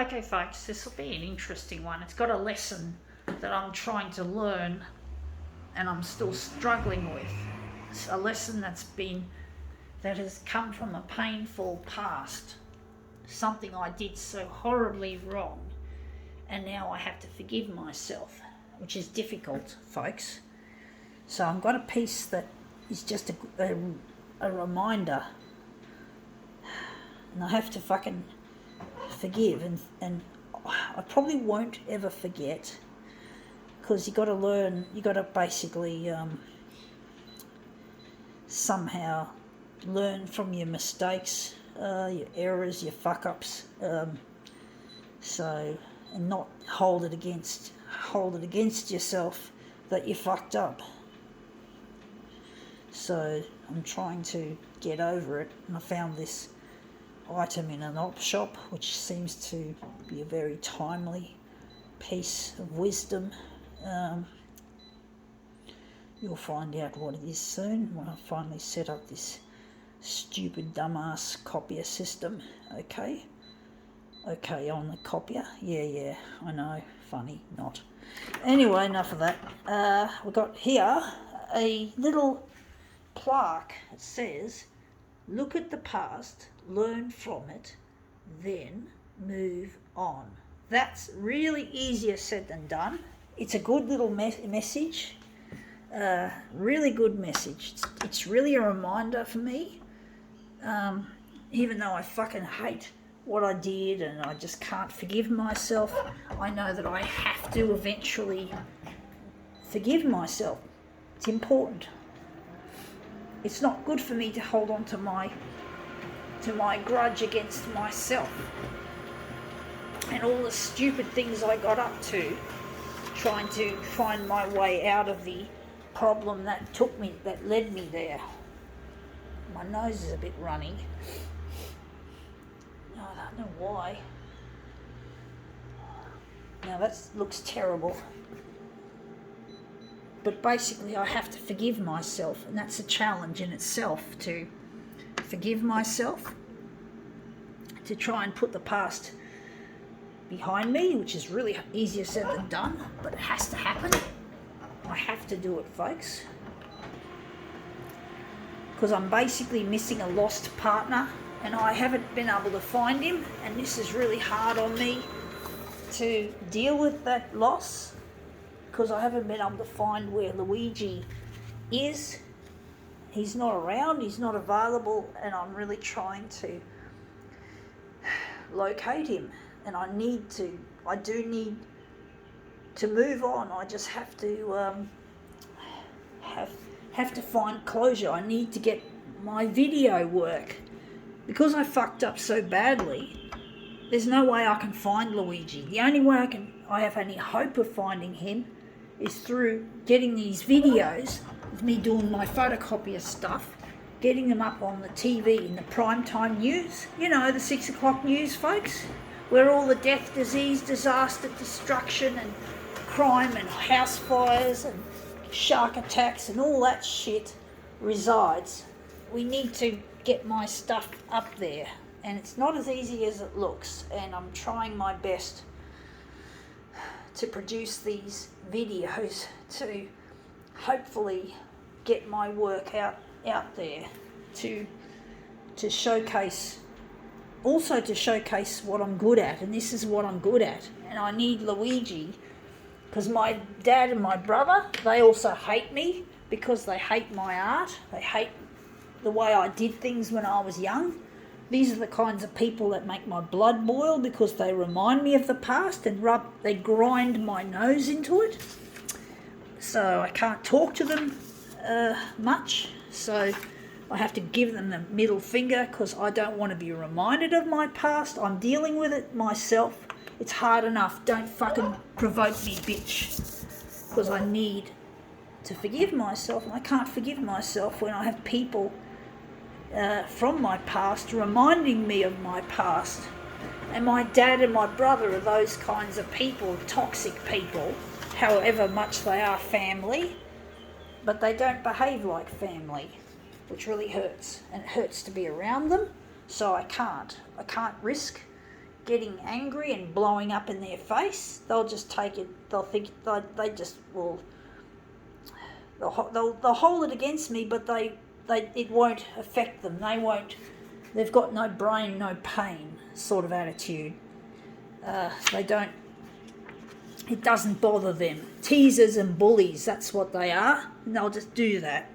Okay, folks, this will be an interesting one. It's got a lesson that I'm trying to learn and I'm still struggling with. It's a lesson that has come from a painful past. Something I did so horribly wrong, and now I have to forgive myself, which is difficult, folks. So I've got a piece that is just a reminder, and I have to fucking forgive, and I probably won't ever forget, because you got to learn, you got to basically somehow learn from your mistakes, your errors, your fuck ups, so, and not hold it against yourself that you fucked up. So I'm trying to get over it, and I found this item in an op shop, which seems to be a very timely piece of wisdom. You'll find out what it is soon when I finally set up this stupid dumbass copier system. Okay, on the copier. Yeah, I know, funny, not. Anyway, enough of that. We've got here a little plaque. It says, "Look at the past, learn from it, then move on." That's really easier said than done. It's a good little message, really good message. It's really a reminder for me, even though I fucking hate what I did and I just can't forgive myself. I know that I have to eventually forgive myself. It's important. It's not good for me to hold on to my grudge against myself and all the stupid things I got up to trying to find my way out of the problem that led me there. My nose is a bit runny. I don't know why. Now that looks terrible. But basically I have to forgive myself, and that's a challenge in itself, to forgive myself, to try and put the past behind me, which is really easier said than done, but it has to happen. I have to do it, folks, because I'm basically missing a lost partner and I haven't been able to find him, and this is really hard on me to deal with that loss, because I haven't been able to find where Luigi is. He's not around, he's not available, and I'm really trying to locate him, and I do need to move on. I just have to have to find closure. I need to get my video work. Because I fucked up so badly, there's no way I can find Luigi. The only way I have any hope of finding him is through getting these videos of me doing my photocopier stuff, getting them up on the TV in the primetime news. You know, the 6 o'clock news, folks, where all the death, disease, disaster, destruction and crime and house fires and shark attacks and all that shit resides. We need to get my stuff up there, and it's not as easy as it looks, and I'm trying my best to produce these videos to hopefully get my work out there to showcase, also to showcase what I'm good at, and this is what I'm good at. And I need Luigi, because my dad and my brother, they also hate me because they hate my art. They hate the way I did things when I was young. These are the kinds of people that make my blood boil, because they remind me of the past and they grind my nose into it. So I can't talk to them much. So I have to give them the middle finger, because I don't want to be reminded of my past. I'm dealing with it myself. It's hard enough. Don't fucking provoke me, bitch. Because I need to forgive myself, and I can't forgive myself when I have people from my past reminding me of my past. And my dad and my brother are those kinds of people, toxic people, however much they are family, but they don't behave like family, which really hurts, and it hurts to be around them. So I can't risk getting angry and blowing up in their face, they'll just take it, they'll think, they just will, they'll hold it against me, but it won't affect them. They've got no brain, no pain sort of attitude. It doesn't bother them. Teasers and bullies, that's what they are, and they'll just do that.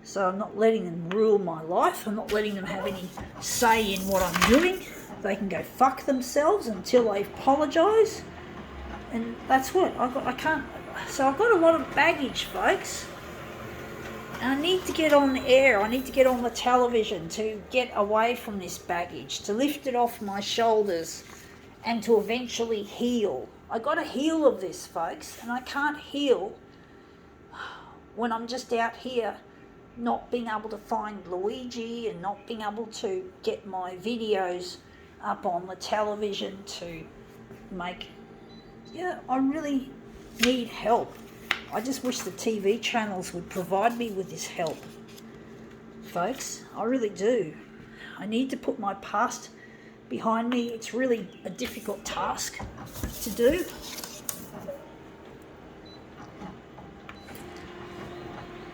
So I'm not letting them rule my life. I'm not letting them have any say in what I'm doing. They can go fuck themselves until they apologise. And that's what I can't. So I've got a lot of baggage, folks. And I need to get on the air. I need to get on the television to get away from this baggage, to lift it off my shoulders and to eventually heal. I got to heal of this, folks. And I can't heal when I'm just out here not being able to find Luigi and not being able to get my videos up on the television to make... Yeah, I really need help. I just wish the TV channels would provide me with this help, folks. I really do. I need to put my past behind me. It's really a difficult task to do.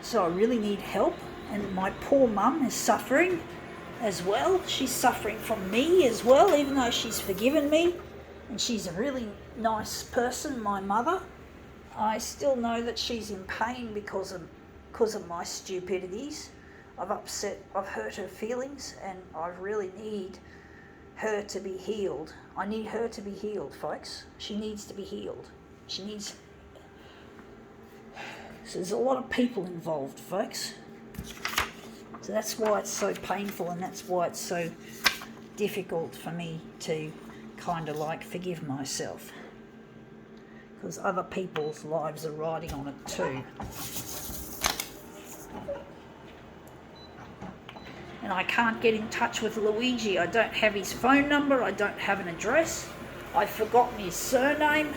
So I really need help, and my poor mum is suffering as well. She's suffering from me as well, even though she's forgiven me, and she's a really nice person, my mother. I still know that she's in pain because of my stupidities. I've hurt her feelings, and I really need her to be healed. I need her to be healed, folks. She needs to be healed. So there's a lot of people involved, folks. So that's why it's so painful, and that's why it's so difficult for me to kind of like forgive myself. Because other people's lives are riding on it too. And I can't get in touch with Luigi. I don't have his phone number. I don't have an address. I've forgotten his surname.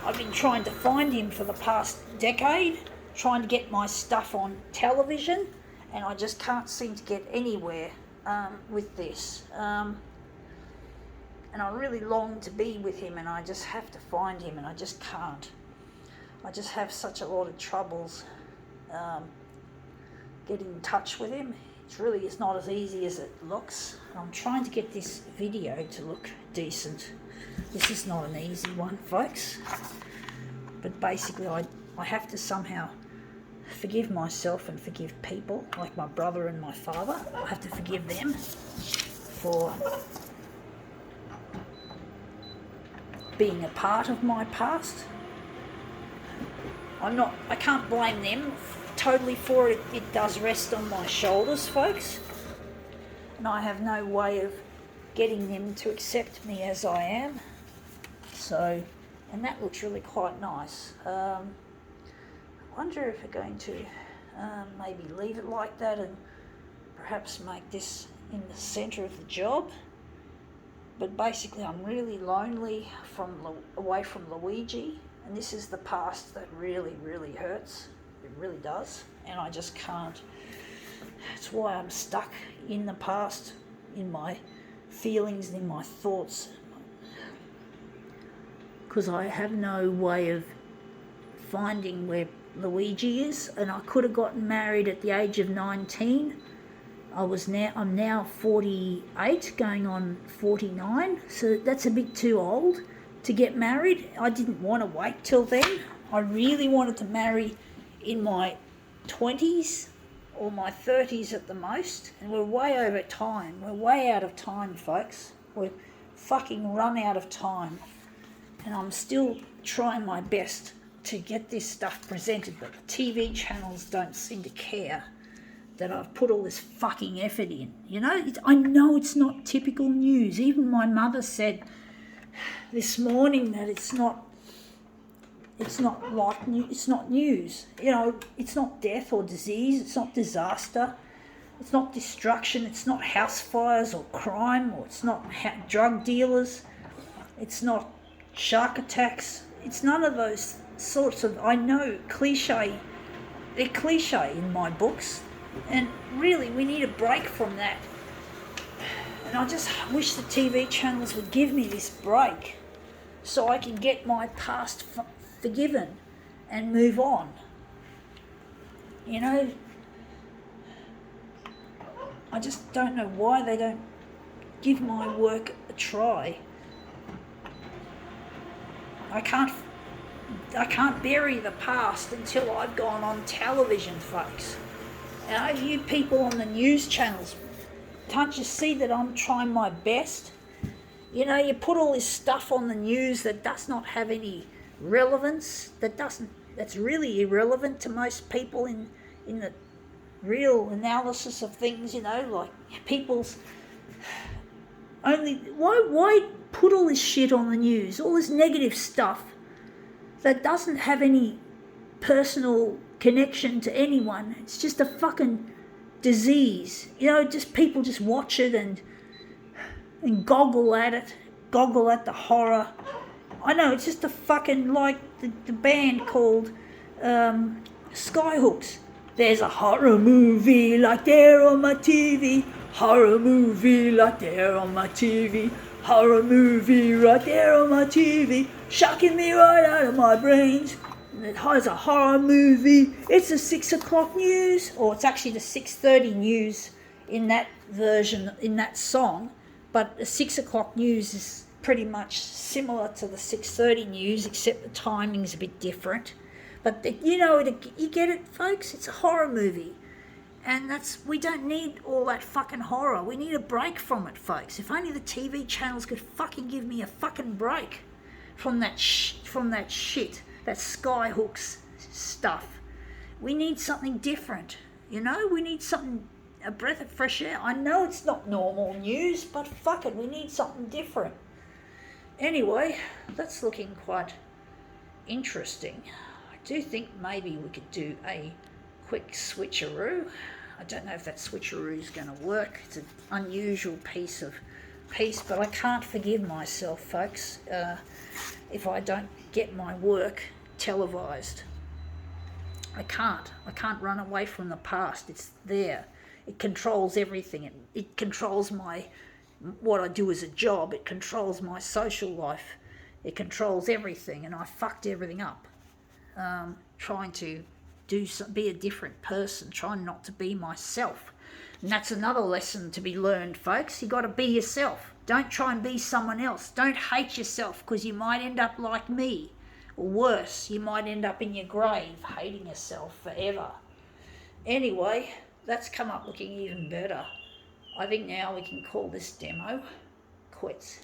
I've been trying to find him for the past decade, trying to get my stuff on television, and I just can't seem to get anywhere with this. And I really long to be with him, and I just have to find him, and I just can't. I just have such a lot of troubles getting in touch with him. It's not as easy as it looks. I'm trying to get this video to look decent. This is not an easy one, folks. But basically, I have to somehow forgive myself and forgive people, like my brother and my father. I have to forgive them for being a part of my past. I can't blame them totally for it. It does rest on my shoulders, folks. And I have no way of getting them to accept me as I am. So, and that looks really quite nice. I wonder if we're going to maybe leave it like that and perhaps make this in the centre of the job. But basically I'm really lonely away from Luigi, and this is the past that really, really hurts. It really does, and I just can't. That's why I'm stuck in the past, in my feelings, in my thoughts, because I have no way of finding where Luigi is. And I could have gotten married at the age of 19. I'm now 48, going on 49, so that's a bit too old to get married. I didn't want to wait till then. I really wanted to marry in my 20s or my 30s at the most, and we're way over time. We're way out of time, folks. We're fucking run out of time, and I'm still trying my best to get this stuff presented, but the TV channels don't seem to care that I've put all this fucking effort in. You know, I know it's not typical news. Even my mother said this morning that it's not news. You know, it's not death or disease. It's not disaster. It's not destruction. It's not house fires or crime, or it's not drug dealers. It's not shark attacks. It's none of those sorts of, I know, cliche. They're cliche in my books. And really, we need a break from that. And I just wish the TV channels would give me this break so I can get my past forgiven and move on. You know, I just don't know why they don't give my work a try. I can't bury the past until I've gone on television, folks. And you people on the news channels, can't you see that I'm trying my best? You know, you put all this stuff on the news that does not have any relevance, that's really irrelevant to most people in the real analysis of things, you know, like people's only why put all this shit on the news, all this negative stuff that doesn't have any personal connection to anyone. It's just a fucking disease. You know, just people just watch it and goggle at it, goggle at the horror. I know, it's just a fucking, like the band called Skyhooks. There's a horror movie like there on my TV, horror movie like there on my TV, horror movie right there on my TV, shocking me right out of my brains. There's a horror movie. It's the 6 o'clock news, or it's actually the 6:30 news in that version, in that song. But the 6 o'clock news is pretty much similar to the 6:30 news, except the timing's a bit different. But you know, you get it, folks. It's a horror movie, and we don't need all that fucking horror. We need a break from it, folks. If only the TV channels could fucking give me a fucking break from that shit. That Skyhooks stuff. We need something different, you know? We need a breath of fresh air. I know it's not normal news, but fuck it, we need something different. Anyway, that's looking quite interesting. I do think maybe we could do a quick switcheroo. I don't know if that switcheroo is going to work. It's an unusual piece, but I can't forgive myself, folks, if I don't get my work televised. I can't run away from the past. It's there. It controls everything. It controls what I do as a job. It controls my social life. It controls everything, and I fucked everything up. Trying to be a different person, trying not to be myself. And that's another lesson to be learned, folks. You got to be yourself. Don't try and be someone else. Don't hate yourself, because you might end up like me. Or worse, you might end up in your grave hating yourself forever. Anyway, that's come up looking even better. I think now we can call this demo quits.